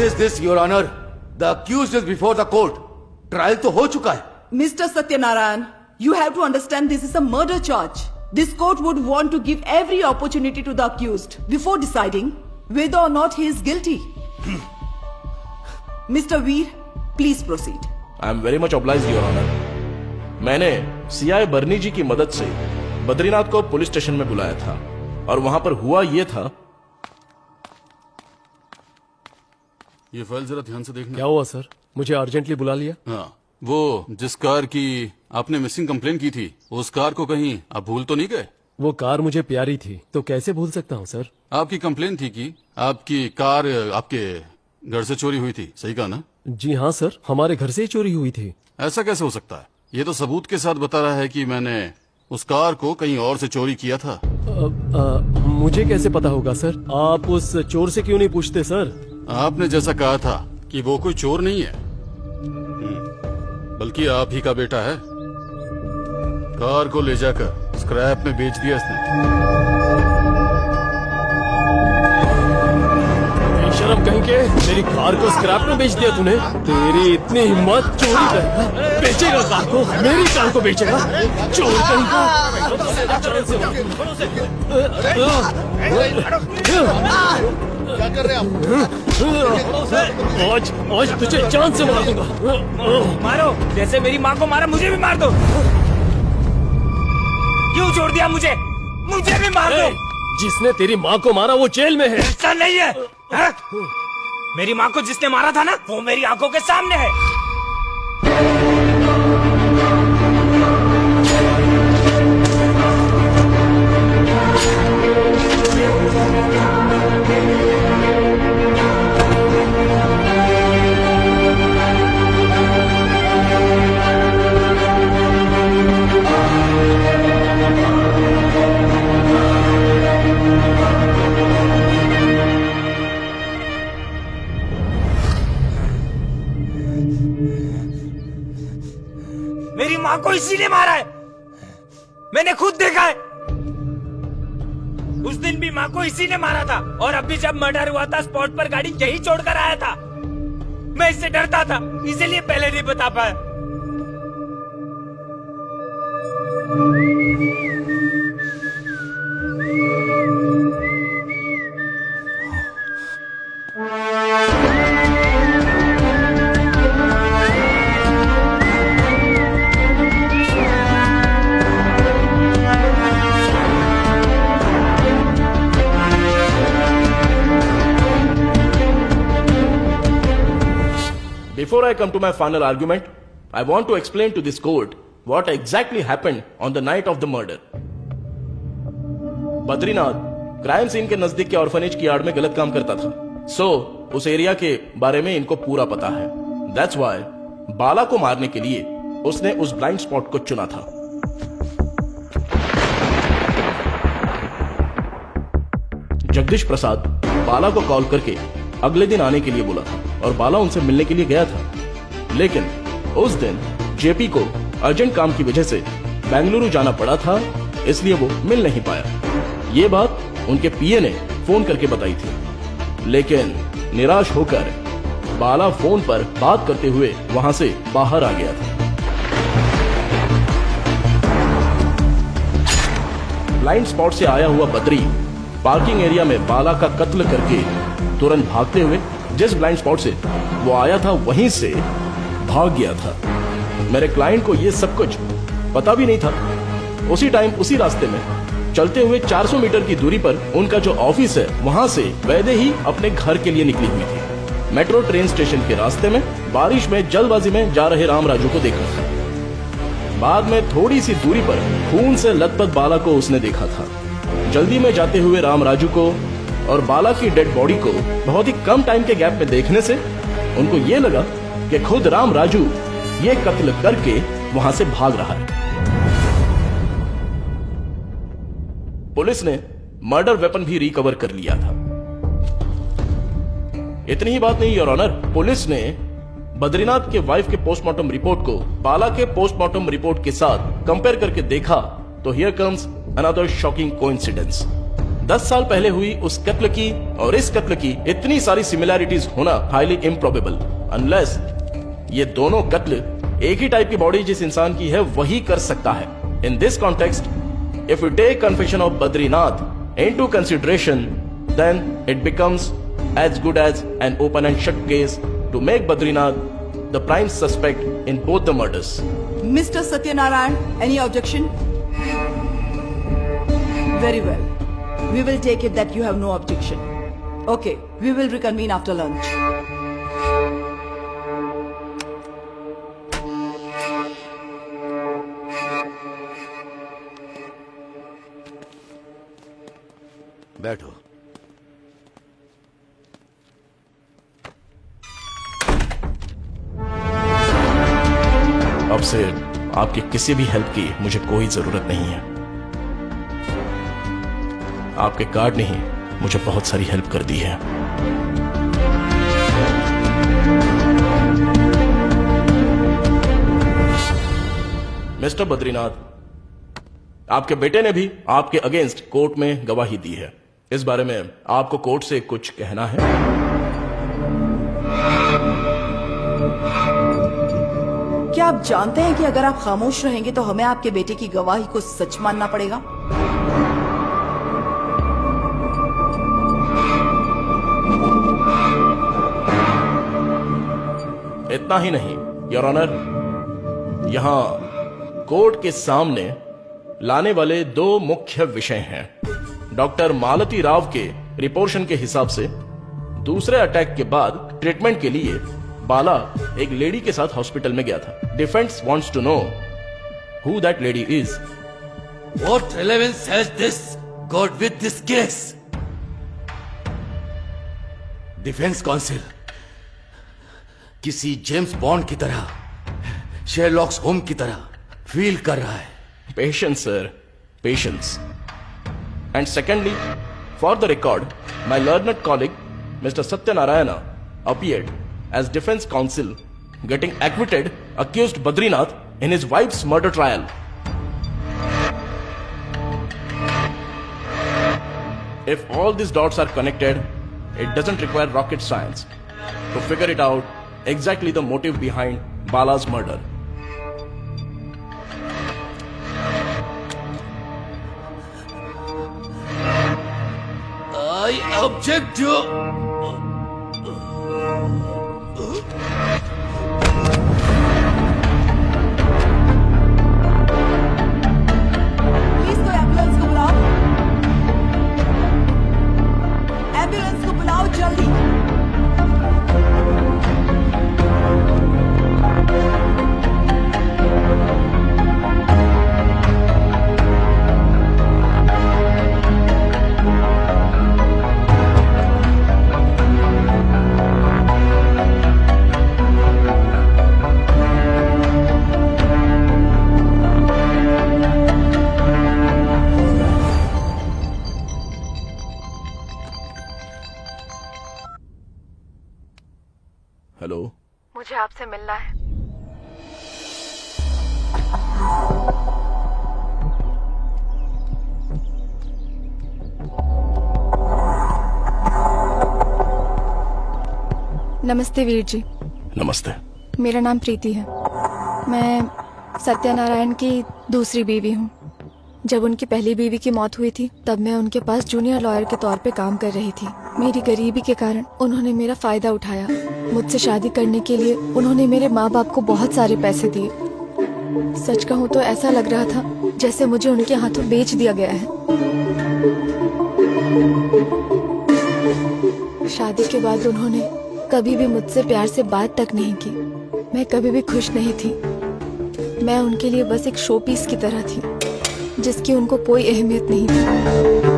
What is this, Your Honor? The accused is before the court. Trial तो हो चुका है. Mr. Satyanarayan, you have to understand this is a murder charge. This court would want to give every opportunity to the accused before deciding whether or not he is guilty. Mr. Veer, please proceed. I am very much obliged, Your Honor. मैंने CI बर्नी जी की मदद से बद्रीनाथ को police station में बुलाया था और वहां पर हुआ ये था। ये फाइल जरा ध्यान से देखना। क्या हुआ सर? मुझे अर्जेंटली बुला लिया? हाँ, वो जिस कार की आपने मिसिंग कंप्लेन की थी, उस कार को कहीं आप भूल तो नहीं गए? वो कार मुझे प्यारी थी, तो कैसे भूल सकता हूँ सर? आपकी कंप्लेन थी कि आपकी कार आपके घर से चोरी हुई थी, सही कहा ना? जी हाँ सर, हमारे घर से ही चोरी हुई थी। ऐसा कैसे हो सकता है? ये तो सबूत के साथ बता रहा है कि मैंने उस कार को कहीं और से चोरी किया था। मुझे कैसे पता होगा सर? आप उस चोर से क्यों नहीं पूछते सर? आपने जैसा कहा था कि वो कोई चोर नहीं है, बल्कि आप ही का बेटा है। कार को ले जाकर स्क्रैप में बेच दिया इसने। शर्म कहीं के, मेरी कार को स्क्रैप में बेच दिया तूने? तेरी इतनी हिम्मत, चोरी करेगा, बेचेगा कार को, मेरी कार को बेचेगा, चोर कहीं का। क्या कर रहे हैं आप? आज तुझे जान से मार दूंगा। मारो, जैसे मेरी माँ को मारा मुझे भी मार दो। क्यों छोड़ दिया मुझे? मुझे भी मार दो। जिसने तेरी माँ को मारा वो जेल में है। ऐसा नहीं है, है? मेरी माँ को जिसने मारा था ना, वो मेरी आंखों के सामने है। मेरी माँ को इसी ने मारा है, मैंने खुद देखा है। उस दिन भी माँ को इसी ने मारा था, और अभी जब मर्डर हुआ था स्पॉट पर गाड़ी यही छोड़कर आया था। मैं इससे डरता था, इसीलिए पहले नहीं बता पाया। Before I come to my final argument, I want to explain to this court what exactly happened on the night of the murder. Badrinath crime scene के नजदीक के ऑर्फनेज की यार्ड में गलत काम करता था, सो उस एरिया के बारे में इनको पूरा पता है। That's why बाला को मारने के लिए उसने उस ब्लाइंड स्पॉट को चुना था। जगदीश प्रसाद बाला को कॉल करके अगले दिन आने के लिए बोला था और बाला उनसे मिलने के लिए गया था, लेकिन उस दिन जेपी को अर्जेंट काम की वजह से बेंगलुरु जाना पड़ा था, इसलिए वो मिल नहीं पाया। ये बात उनके पीए ने फोन करके बताई थी, लेकिन निराश होकर बाला फोन पर बात करते हुए वहां से बाहर आ गया था। ब्लाइंड स्पॉट से आया हुआ बद्री पार्किंग एरिया में बाला का कत्ल करके तुरंत भागते हुए जिस ब्लाइंड स्पॉट से वो आया था वहीं से भाग गया था। मेरे क्लाइंट को ये सब कुछ पता भी नहीं था। उसी टाइम उसी रास्ते में चलते हुए 400 मीटर की दूरी पर उनका जो ऑफिस है वहां से वैदे ही अपने घर के लिए निकली हुई थी। मेट्रो ट्रेन स्टेशन के रास्ते में बारिश में जल्दबाजी में जा रहे राम राजू को देखा था। बाद में थोड़ी सी दूरी पर खून से लथपथ बाला को उसने देखा था। जल्दी में जाते हुए राम राजू को और बाला की डेड बॉडी को बहुत ही कम टाइम के गैप में देखने से उनको ये लगा कि खुद राम राजू ये कत्ल करके वहां से भाग रहा है। पुलिस ने मर्डर वेपन भी रिकवर कर लिया था। इतनी ही बात नहीं योर ऑनर, पुलिस ने बद्रीनाथ के वाइफ के पोस्टमार्टम रिपोर्ट को बाला के पोस्टमार्टम रिपोर्ट के साथ कंपेयर करके देखा तो here comes another shocking coincidence. 10 साल पहले हुई उस कत्ल की और इस कत्ल की इतनी सारी सिमिलैरिटीज होना हाईली इम्प्रोबेबल, अनलेस ये दोनों कत्ल एक ही टाइप की बॉडी जिस इंसान की है वही कर सकता है। In this context, if you take confession of Badrinath into consideration, then it becomes as good as an open and shut case to make Badrinath the prime suspect in both the murders. Mr. Satyanarayan, any objection? Very well. We will take it that you have no objection. Okay, we will reconvene after lunch. बैठो। अब से आपकी किसी भी help की मुझे कोई जरूरत नहीं है। आपके कार्ड ने ही मुझे बहुत सारी हेल्प कर दी है। मिस्टर बद्रीनाथ, आपके बेटे ने भी आपके अगेंस्ट कोर्ट में गवाही दी है। इस बारे में आपको कोर्ट से कुछ कहना है? क्या आप जानते हैं कि अगर आप खामोश रहेंगे तो हमें आपके बेटे की गवाही को सच मानना पड़ेगा? इतना ही नहीं योर ऑनर, यहां कोर्ट के सामने लाने वाले दो मुख्य विषय हैं। डॉक्टर मालती राव के रिपोर्शन के हिसाब से दूसरे अटैक के बाद ट्रीटमेंट के लिए बाला एक लेडी के साथ हॉस्पिटल में गया था। Defence wants to know who that lady is. What relevance has this got with this case? Defence counsel किसी जेम्स बॉन्ड की तरह, शेरलॉक होम्स की तरह फील कर रहा है। Patience, sir. Patience. And secondly, for the record, my learned colleague, Mr. Satyanarayana, appeared as defense counsel, getting acquitted, accused Badrinath in his wife's murder trial. If all these dots are connected, it doesn't require rocket science to figure it out exactly the motive behind Bala's murder. I object to. Please कोई ambulance को बुलाओ। Ambulance को बुलाओ जल्दी। Hello, मुझे आपसे मिलना है। नमस्ते वीर जी। नमस्ते। मेरा नाम प्रीति है। मैं सत्यनारायण की दूसरी बीवी हूँ। जब उनकी पहली बीवी की मौत हुई थी तब मैं उनके पास जूनियर लॉयर के तौर पे काम कर रही थी। मेरी गरीबी के कारण उन्होंने मेरा फायदा उठाया। मुझसे शादी करने के लिए उन्होंने मेरे माँ बाप को बहुत सारे पैसे दिए। सच कहूँ तो ऐसा लग रहा था जैसे मुझे उनके हाथों बेच दिया गया है। शादी के बाद उन्होंने कभी भी मुझसे प्यार से बात तक नहीं की। मैं कभी भी खुश नहीं थी। मैं उनके लिए बस एक शो पीस की तरह थी जिसकी उनको कोई अहमियत नहीं थी।